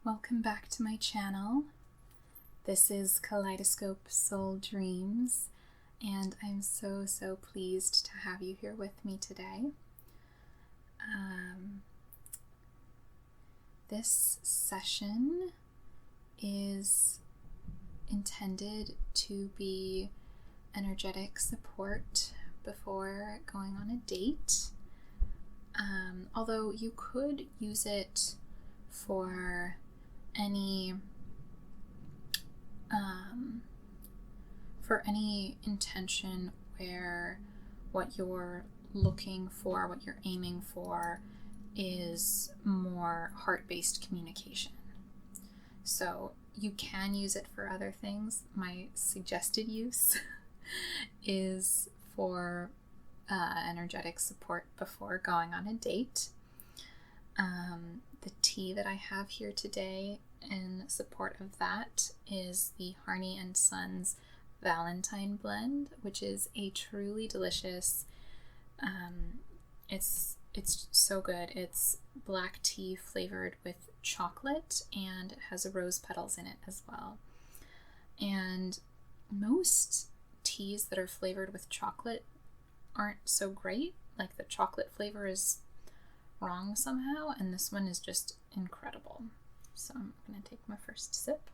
Welcome back to my channel. This is Kaleidoscope Soul Dreams, and I'm so pleased to have you here with me today. This session is intended to be energetic support before going on a date, although you could use it for any intention where what you're looking for, what you're aiming for, is more heart-based communication. So you can use it for other things. My suggested use is for energetic support before going on a date. The tea that I have here today in support of that is the Harney & Sons Valentine blend, which is a truly delicious, it's so good. It's black tea flavored with chocolate, and it has rose petals in it as well. And most teas that are flavored with chocolate aren't so great. Like, the chocolate flavor is wrong somehow, and this one is just incredible. So I'm gonna take my first sip.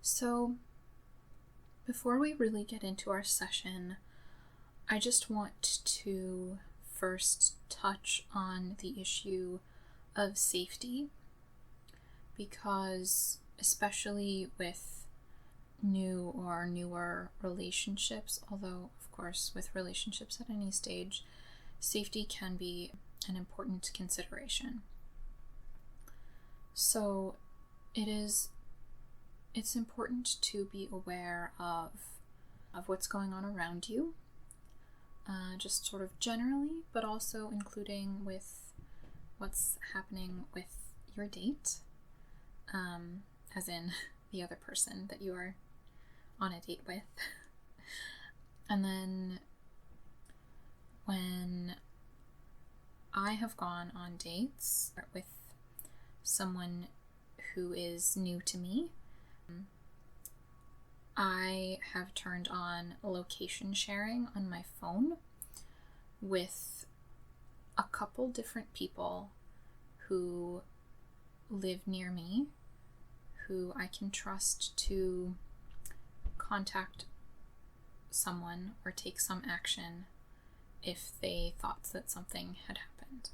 So before we really get into our session, I just want to first touch on the issue of safety, because especially with new or newer relationships, although of course with relationships at any stage, safety can be an important consideration. So it's important to be aware of what's going on around you, just sort of generally, but also including with what's happening with your date, as in the other person that you are on a date with. And then when I have gone on dates with someone who is new to me, I have turned on location sharing on my phone with a couple different people who live near me, who I can trust to contact someone or take some action if they thought that something had happened.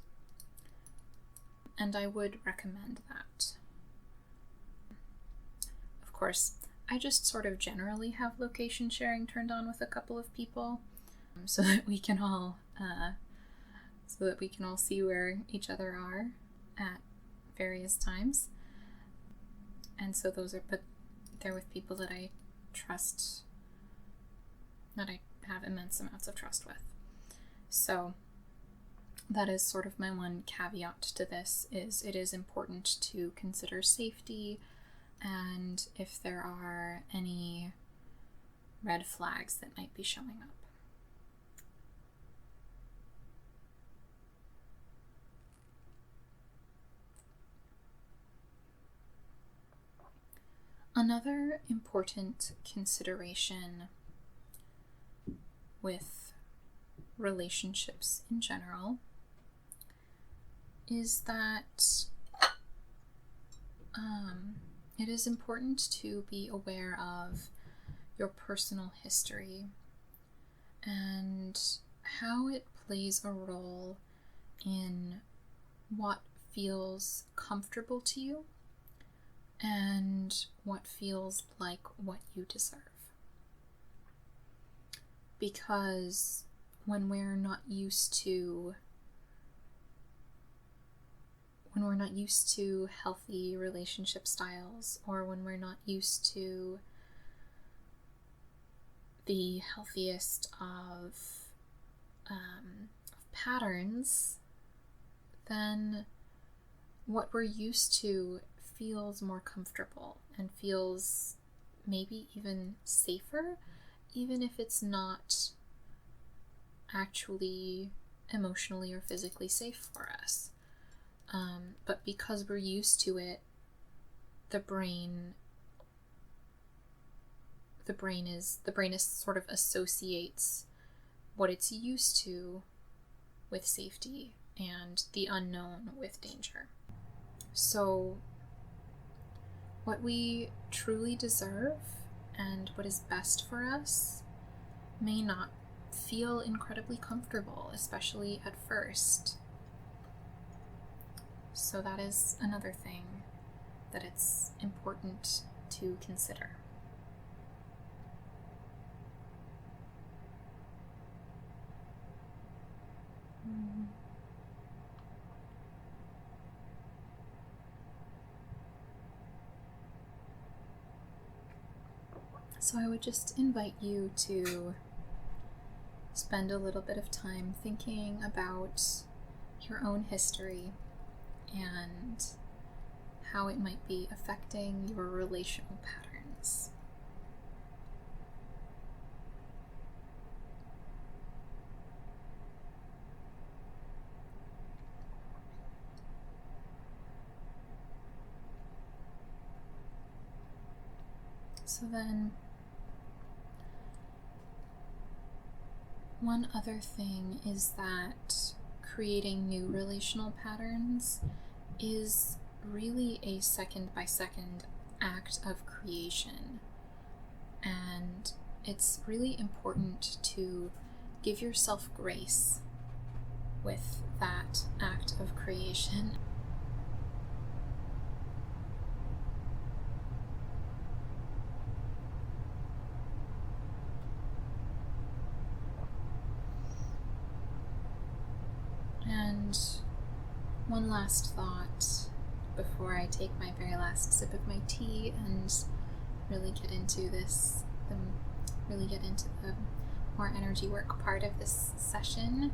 And I would recommend that. Of course, I just sort of generally have location sharing turned on with a couple of people, so that we can all see where each other are at various times. And so they're with people that I trust, that I have immense amounts of trust with. So that is sort of my one caveat to this, is it is important to consider safety, and if there are any red flags that might be showing up. Another important consideration with relationships in general is that it is important to be aware of your personal history and how it plays a role in what feels comfortable to you and what feels like what you deserve. Because when we're not used to healthy relationship styles, or when we're not used to the healthiest of patterns, then what we're used to feels more comfortable and feels maybe even safer, even if it's not actually emotionally or physically safe for us. But because we're used to it, the brain is sort of associates what it's used to with safety and the unknown with danger. So what we truly deserve and what is best for us may not feel incredibly comfortable, especially at first. So that is another thing that it's important to consider. So I would just invite you to spend a little bit of time thinking about your own history and how it might be affecting your relational patterns. So then, one other thing is that creating new relational patterns is really a second-by-second act of creation. And it's really important to give yourself grace with that act of creation. And one last thought before I take my very last sip of my tea and really get into the more energy work part of this session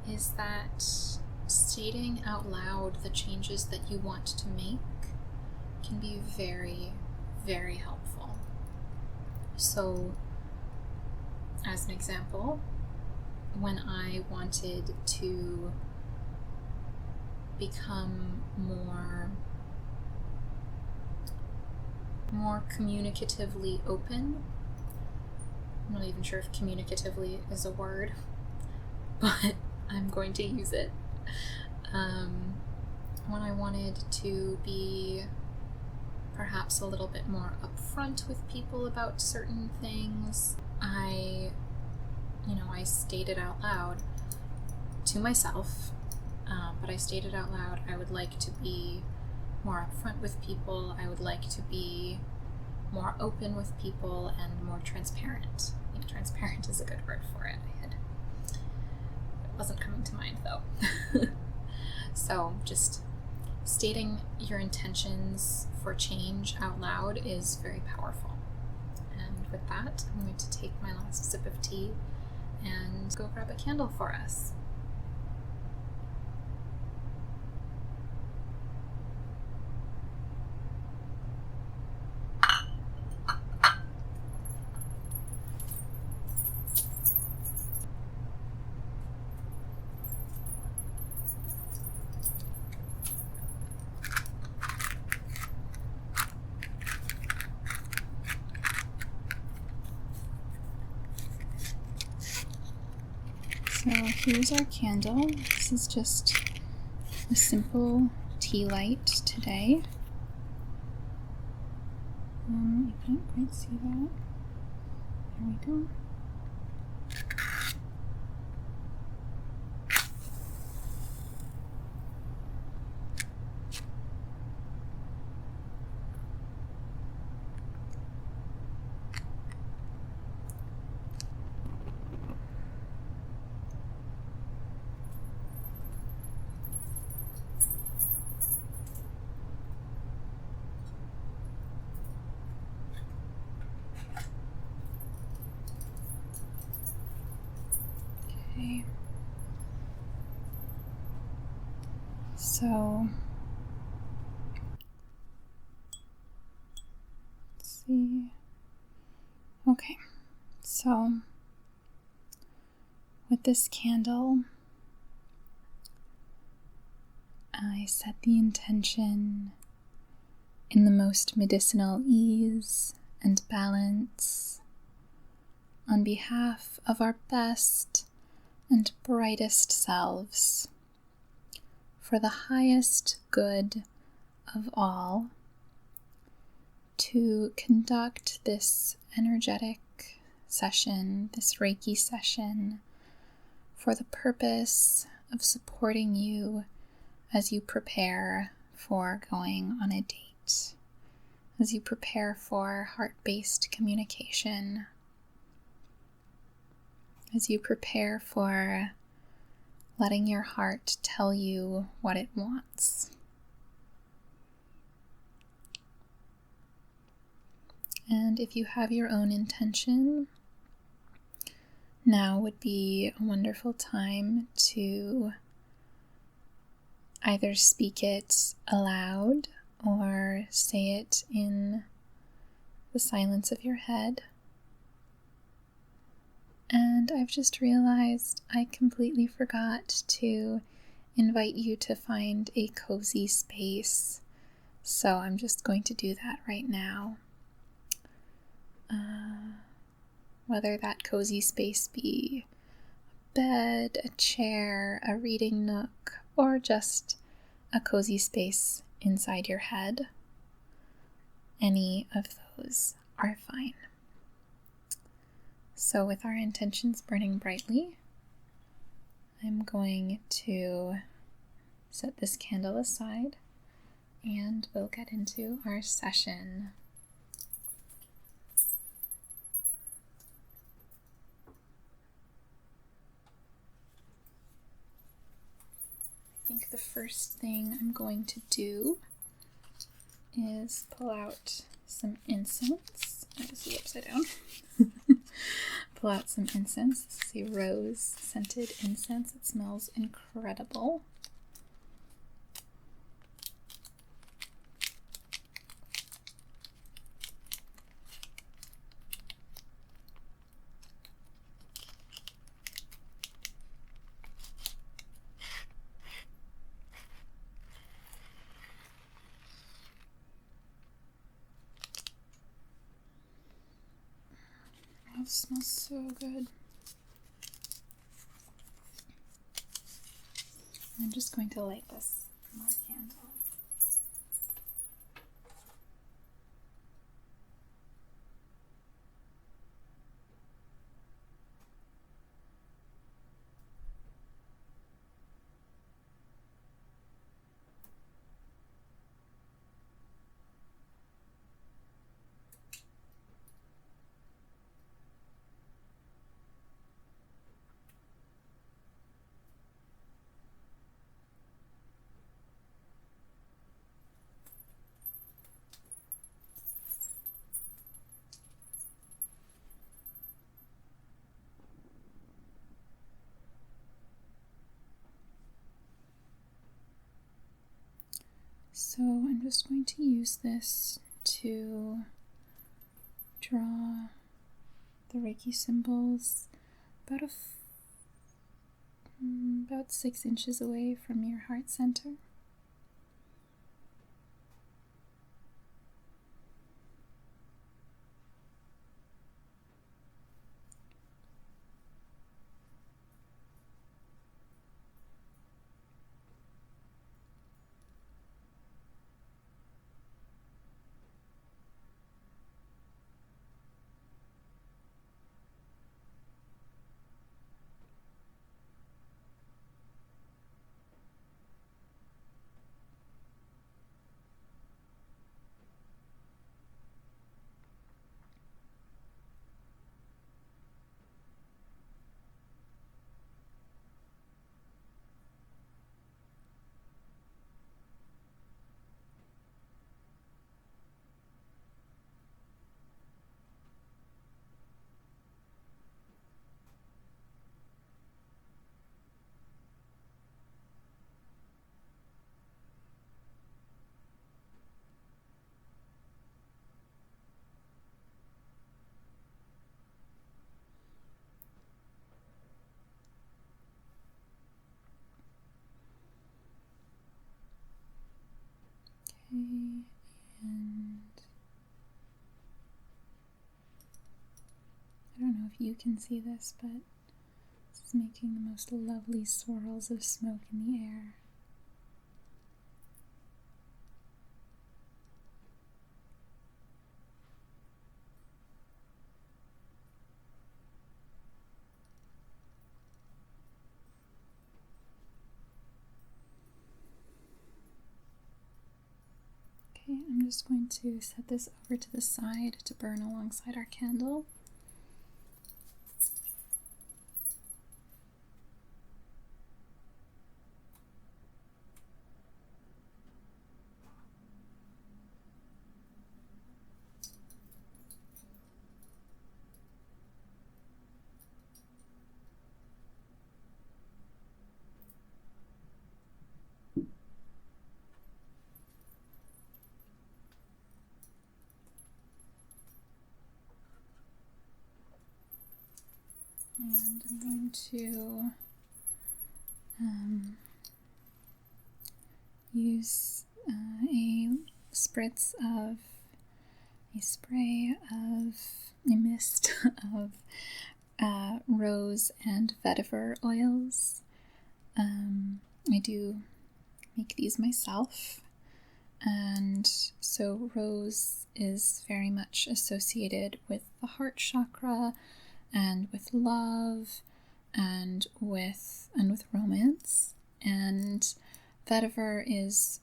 is that stating out loud the changes that you want to make can be very, very helpful. So, as an example, when I wanted to become more communicatively open. I'm not even sure if communicatively is a word, but I'm going to use it. When I wanted to be perhaps a little bit more upfront with people about certain things, I stated out loud to myself, but I stated out loud, I would like to be more upfront with people, I would like to be more open with people, and more transparent. I think transparent is a good word for it. It wasn't coming to mind though. So just stating your intentions for change out loud is very powerful. And with that, I'm going to take my last sip of tea and go grab a candle for us. So here's our candle. This is just a simple tea light today. You can't quite see that. There we go. Okay. So, let's see. Okay, so with this candle, I set the intention in the most medicinal ease and balance on behalf of our best and brightest selves, for the highest good of all, to conduct this energetic session, this Reiki session, for the purpose of supporting you as you prepare for going on a date, as you prepare for heart-based communication, as you prepare for letting your heart tell you what it wants. And if you have your own intention, now would be a wonderful time to either speak it aloud or say it in the silence of your head. And I've just realized I completely forgot to invite you to find a cozy space, so I'm just going to do that right now. Whether that cozy space be a bed, a chair, a reading nook, or just a cozy space inside your head, any of those are fine. So with our intentions burning brightly, I'm going to set this candle aside and we'll get into our session. I think the first thing I'm going to do is pull out some incense. This is upside down. Pull out some incense. This is a rose scented incense. It smells incredible. Oh, it smells so good. I'm just going to light this more candle. So I'm just going to use this to draw the Reiki symbols about 6 inches away from your heart center. if you can see this, but it's making the most lovely swirls of smoke in the air. Okay, I'm just going to set this over to the side to burn alongside our candle. And I'm going to use a mist of rose and vetiver oils. I do make these myself, and so rose is very much associated with the heart chakra and with love and with romance, and vetiver is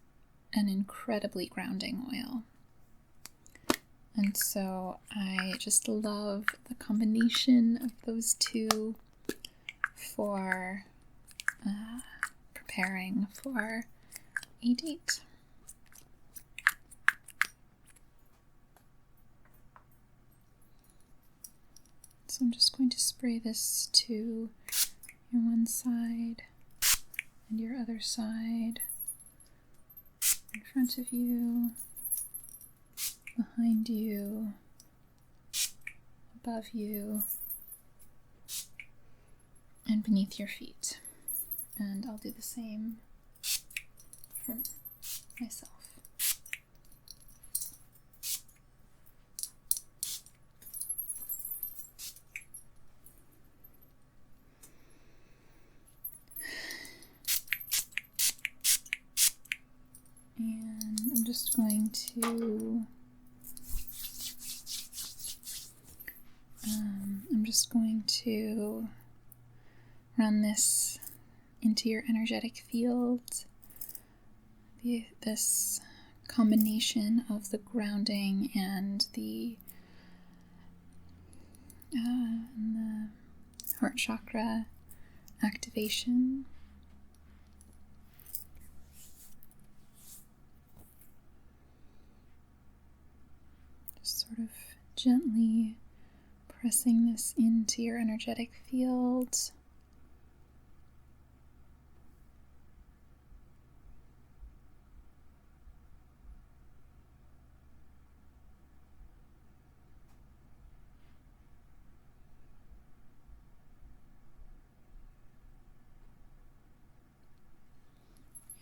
an incredibly grounding oil. And so I just love the combination of those two for preparing for a date. So I'm just going to spray this to your one side and your other side, in front of you, behind you, above you, and beneath your feet. And I'll do the same for myself. And I'm just going to run this into your energetic field. This combination of the grounding and the heart chakra activation. Just sort of gently pressing this into your energetic field.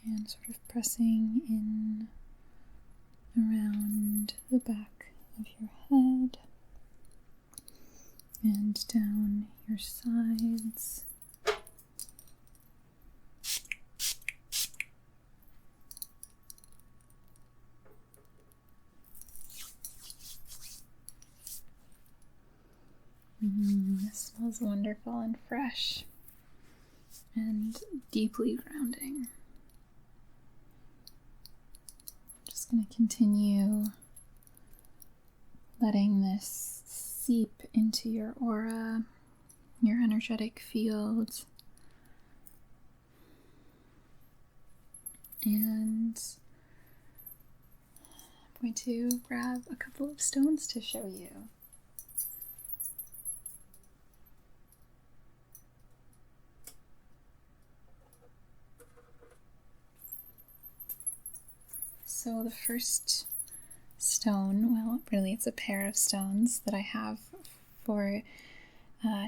And sort of pressing in around the back of your head and down your sides. This smells wonderful and fresh and deeply grounding. Just going to continue letting this seep into your aura, your energetic field, and I'm going to grab a couple of stones to show you. So the first stone, well, really it's a pair of stones that I have for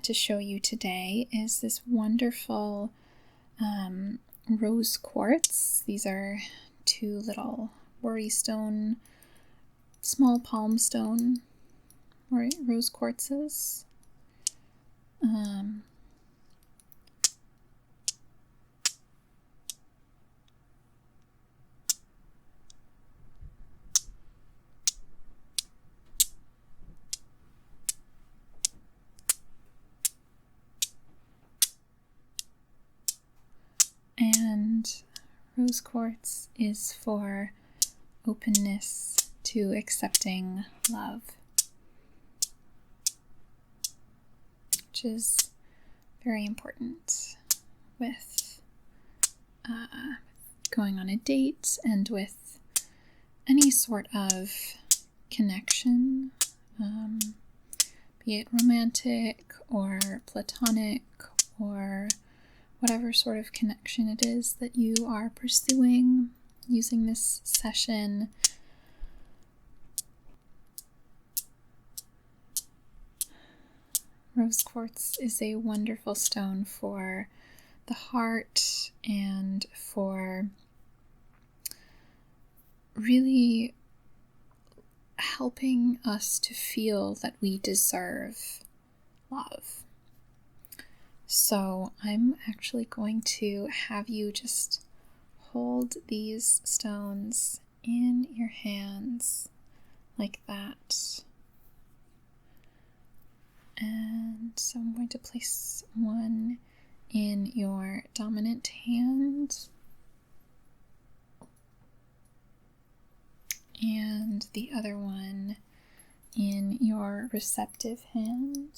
to show you today, is this wonderful rose quartz. These are two little worry stone, small palm stone rose quartzes. And rose quartz is for openness to accepting love, which is very important with going on a date and with any sort of connection, be it romantic or platonic or whatever sort of connection it is that you are pursuing using this session. Rose quartz is a wonderful stone for the heart and for really helping us to feel that we deserve love. So I'm actually going to have you just hold these stones in your hands like that. And so I'm going to place one in your dominant hand and the other one in your receptive hand.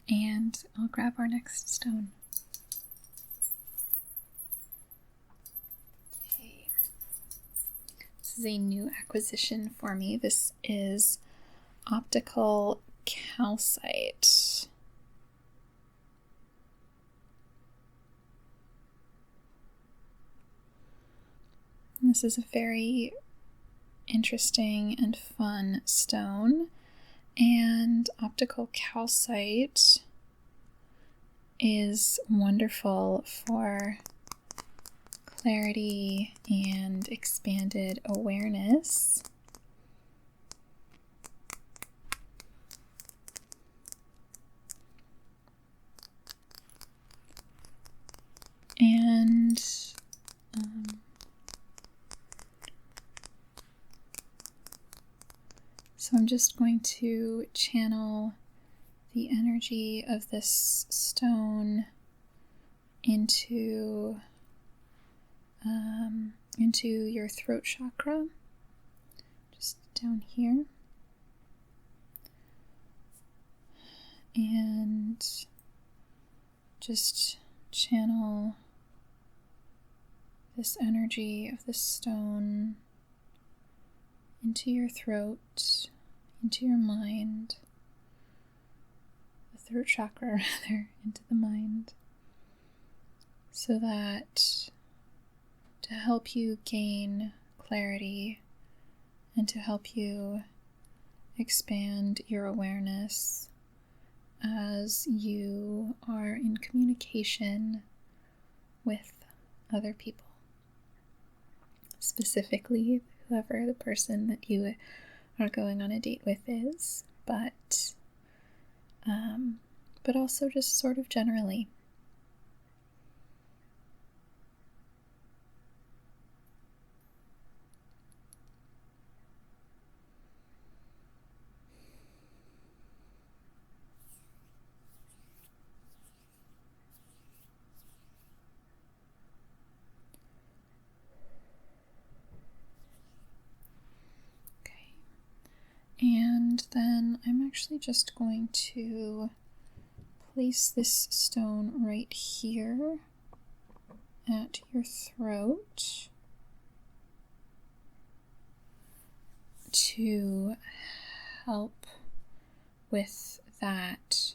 And I'll grab our next stone. Okay. This is a new acquisition for me. This is Optical Calcite. And this is a very interesting and fun stone. And optical calcite is wonderful for clarity and expanded awareness. And so I'm just going to channel the energy of this stone into your throat chakra, just down here, and just channel this energy of this stone into your throat, into your mind, the throat chakra rather, into the mind, so that to help you gain clarity and to help you expand your awareness as you are in communication with other people, specifically whoever the person that you are going on a date with is, but also just sort of generally. And then I'm actually just going to place this stone right here at your throat to help with that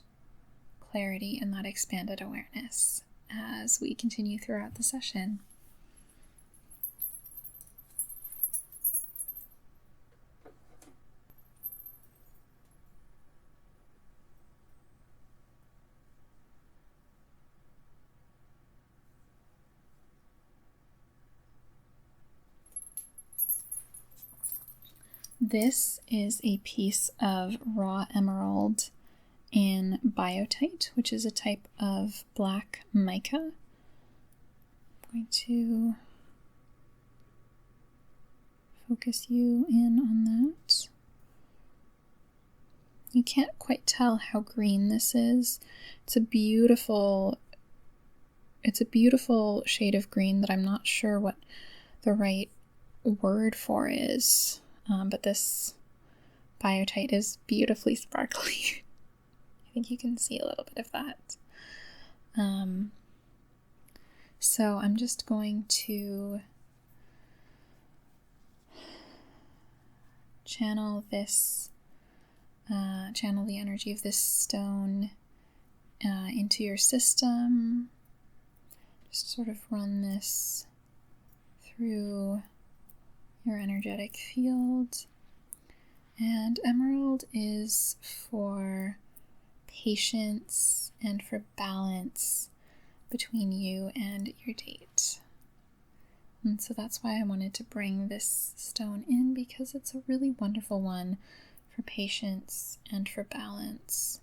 clarity and that expanded awareness as we continue throughout the session. This is a piece of raw emerald in biotite, which is a type of black mica. I'm going to focus you in on that. You can't quite tell how green this is. It's a beautiful shade of green that I'm not sure what the right word for is. But this biotite is beautifully sparkly. I think you can see a little bit of that. So I'm just going to channel the energy of this stone into your system. Just sort of run this through your energetic field. And emerald is for patience and for balance between you and your date. And so that's why I wanted to bring this stone in, because it's a really wonderful one for patience and for balance.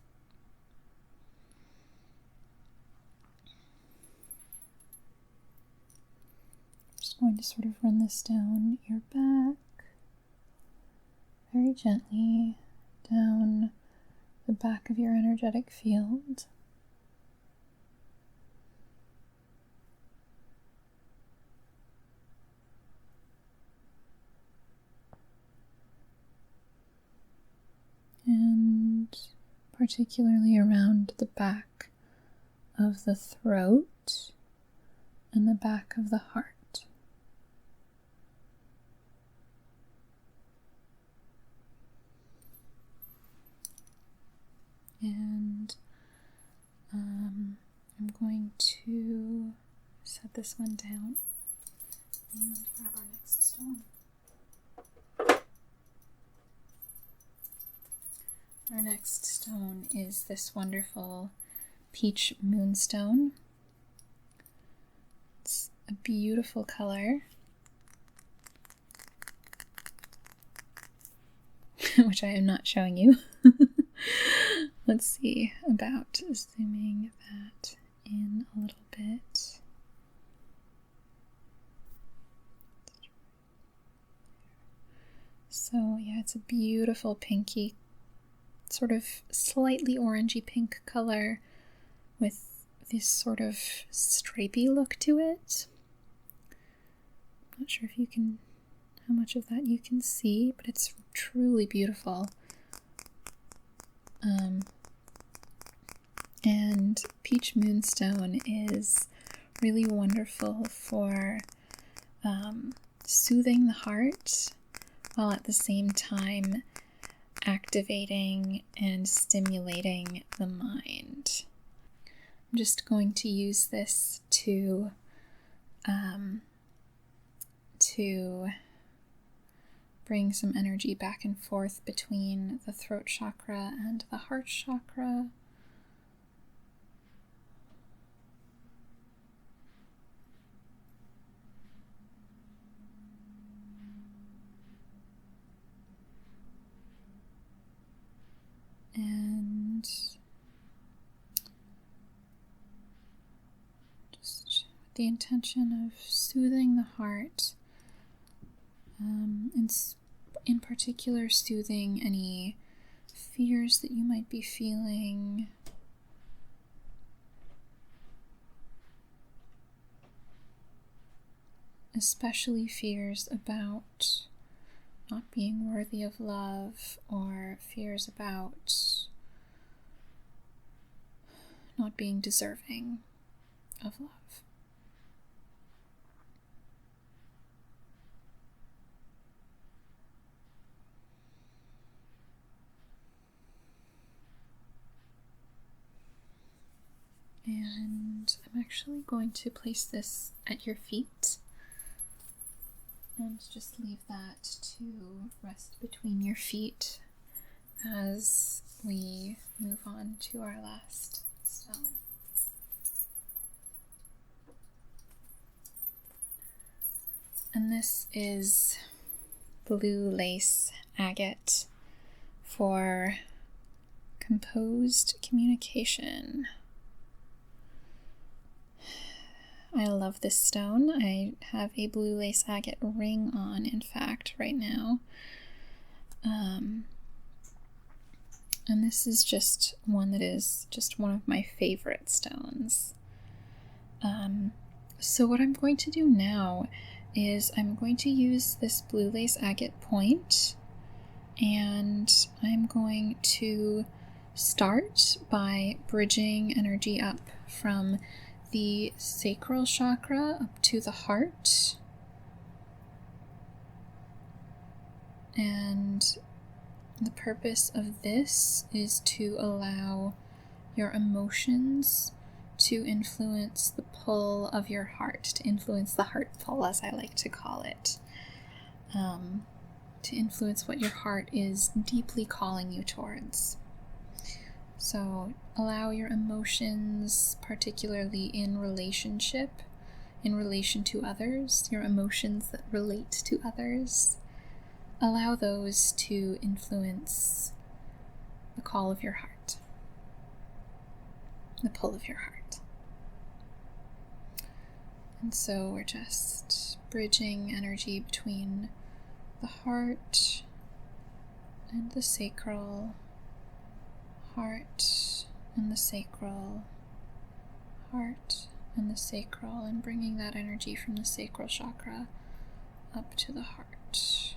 Going to sort of run this down your back, very gently down the back of your energetic field. And particularly around the back of the throat and the back of the heart. And I'm going to set this one down and grab our next stone. Our next stone is this wonderful peach moonstone. It's a beautiful color, which I am not showing you. Let's see about zooming that in a little bit. So yeah, it's a beautiful pinky, sort of slightly orangey pink color with this sort of stripy look to it. I'm not sure if you can, how much of that you can see, but it's truly beautiful. And peach moonstone is really wonderful for soothing the heart, while at the same time activating and stimulating the mind. I'm just going to use this to bring some energy back and forth between the throat chakra and the heart chakra. And just with the intention of soothing the heart, and in particular soothing any fears that you might be feeling, especially fears about not being worthy of love, or fears about not being deserving of love. And I'm actually going to place this at your feet and just leave that to rest between your feet as we move on to our last stone. And this is blue lace agate for composed communication. I love this stone. I have a blue lace agate ring on, in fact, right now. And this is just one that is just one of my favorite stones. So what I'm going to do now is I'm going to use this blue lace agate point, and I'm going to start by bridging energy up from the sacral chakra up to the heart. And the purpose of this is to allow your emotions to influence the pull of your heart, to influence the heart pull, as I like to call it, to influence what your heart is deeply calling you towards. So allow your emotions, particularly in relationship, in relation to others, your emotions that relate to others, allow those to influence the call of your heart, the pull of your heart. And so we're just bridging energy between the heart and the sacral, heart and the sacral, heart and the sacral, and bringing that energy from the sacral chakra up to the heart.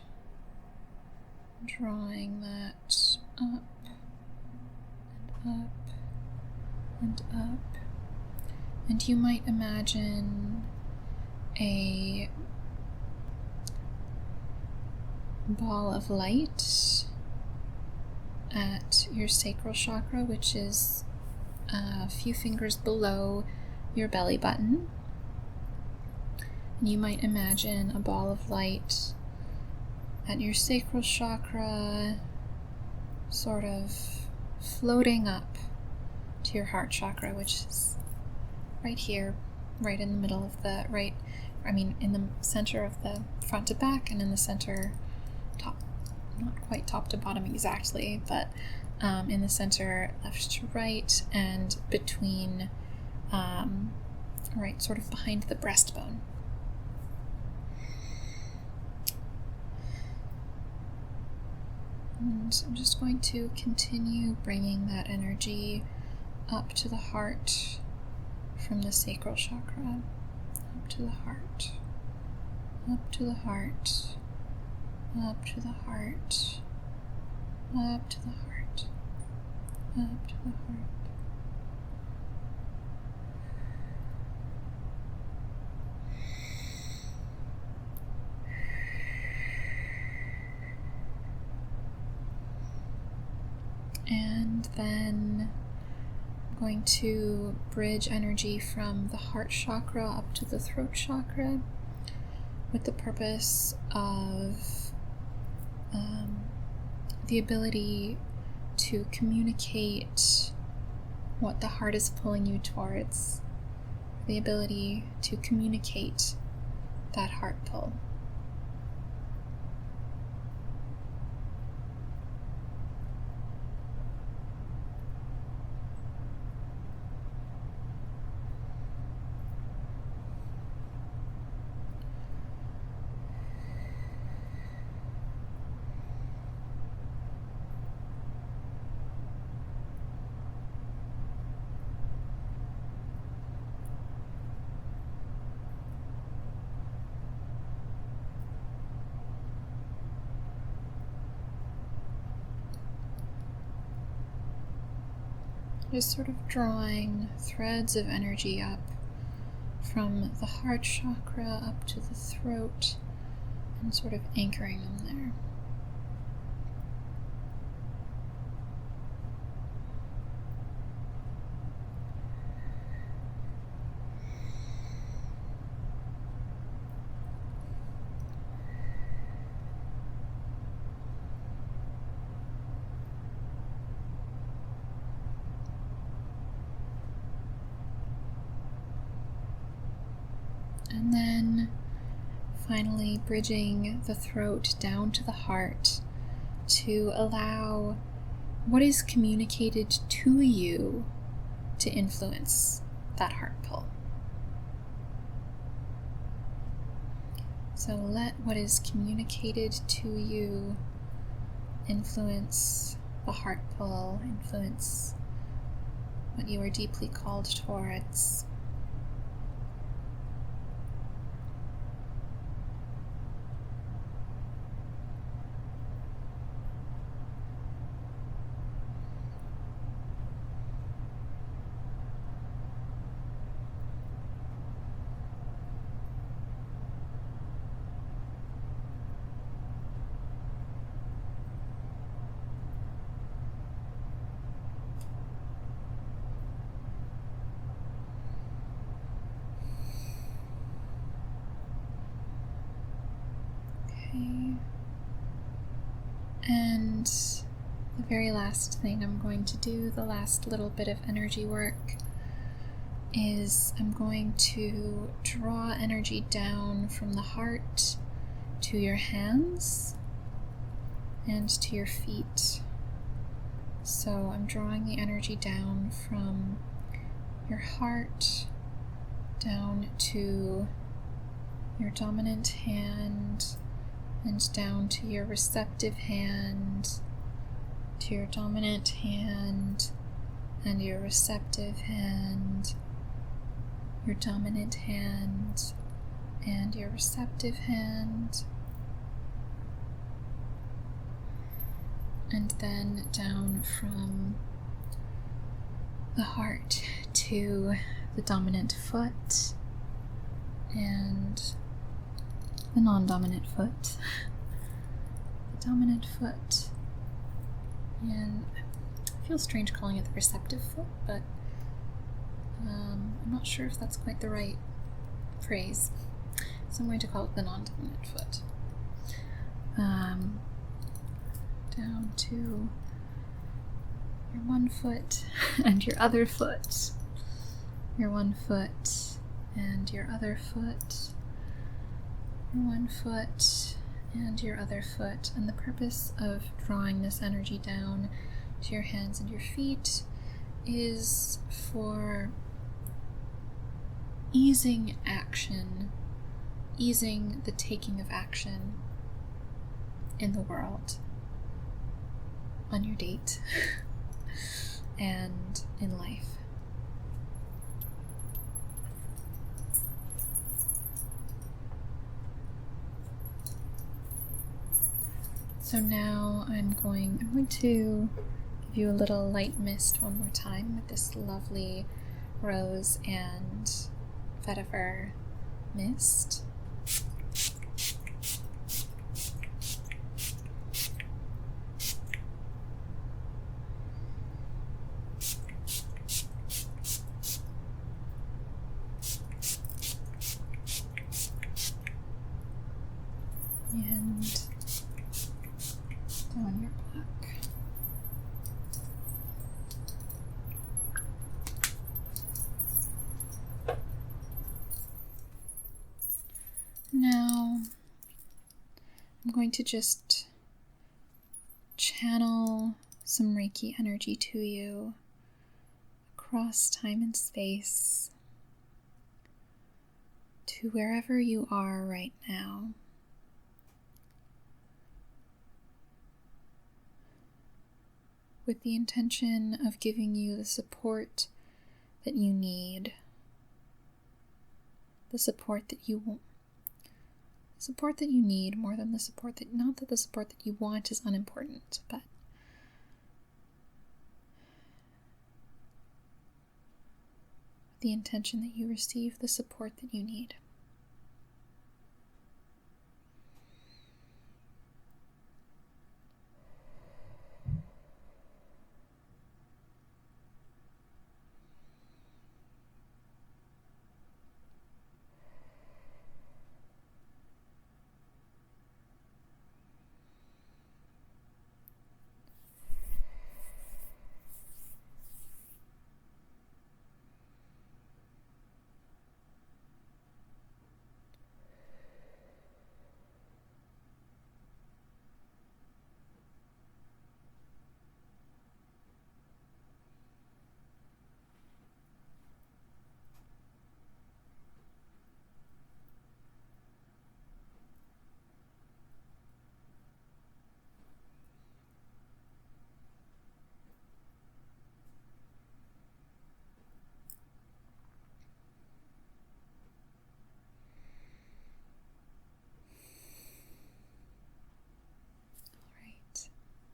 Drawing that up and up and up. And you might imagine a ball of light at your sacral chakra, which is a few fingers below your belly button. And you might imagine a ball of light at your sacral chakra, sort of floating up to your heart chakra, which is right here, right in the middle of the in the center of the front to back, and in the center, top, not quite top to bottom exactly, but in the center, left to right, and between, right, sort of behind the breastbone. And I'm just going to continue bringing that energy up to the heart from the sacral chakra, up to the heart, up to the heart, up to the heart, up to the heart, up to the heart. And then I'm going to bridge energy from the heart chakra up to the throat chakra with the purpose of the ability to communicate what the heart is pulling you towards, the ability to communicate that heart pull. Just sort of drawing threads of energy up from the heart chakra up to the throat and sort of anchoring them there. And then Finally, bridging the throat down to the heart to allow what is communicated to you to influence that heart pull. So let what is communicated to you influence the heart pull, influence what you are deeply called towards. And the very last thing I'm going to do, the last little bit of energy work, is I'm going to draw energy down from the heart to your hands and to your feet. So I'm drawing the energy down from your heart down to your dominant hand, and down to your receptive hand, to your dominant hand, and your receptive hand, your dominant hand, and your receptive hand, and then down from the heart to the dominant foot and the non-dominant foot, the dominant foot, and I feel strange calling it the receptive foot, but I'm not sure if that's quite the right phrase, so I'm going to call it the non-dominant foot. Down to your one foot and your other foot, your one foot and your other foot, your one foot and your other foot. And the purpose of drawing this energy down to your hands and your feet is for easing action, easing the taking of action in the world, on your date, and in life. So now I'm going to give you a little light mist one more time with this lovely rose and vetiver mist. And down your back. Now I'm going to just channel some Reiki energy to you across time and space to wherever you are right now. With the intention of giving you the support that you need, the support that you want, the support that you need more than the support that, not that the support that you want is unimportant, but the intention that you receive the support that you need.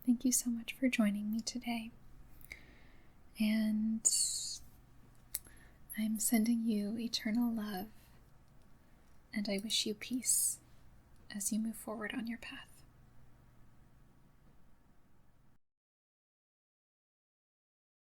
Thank you so much for joining me today. And I'm sending you eternal love, and I wish you peace as you move forward on your path.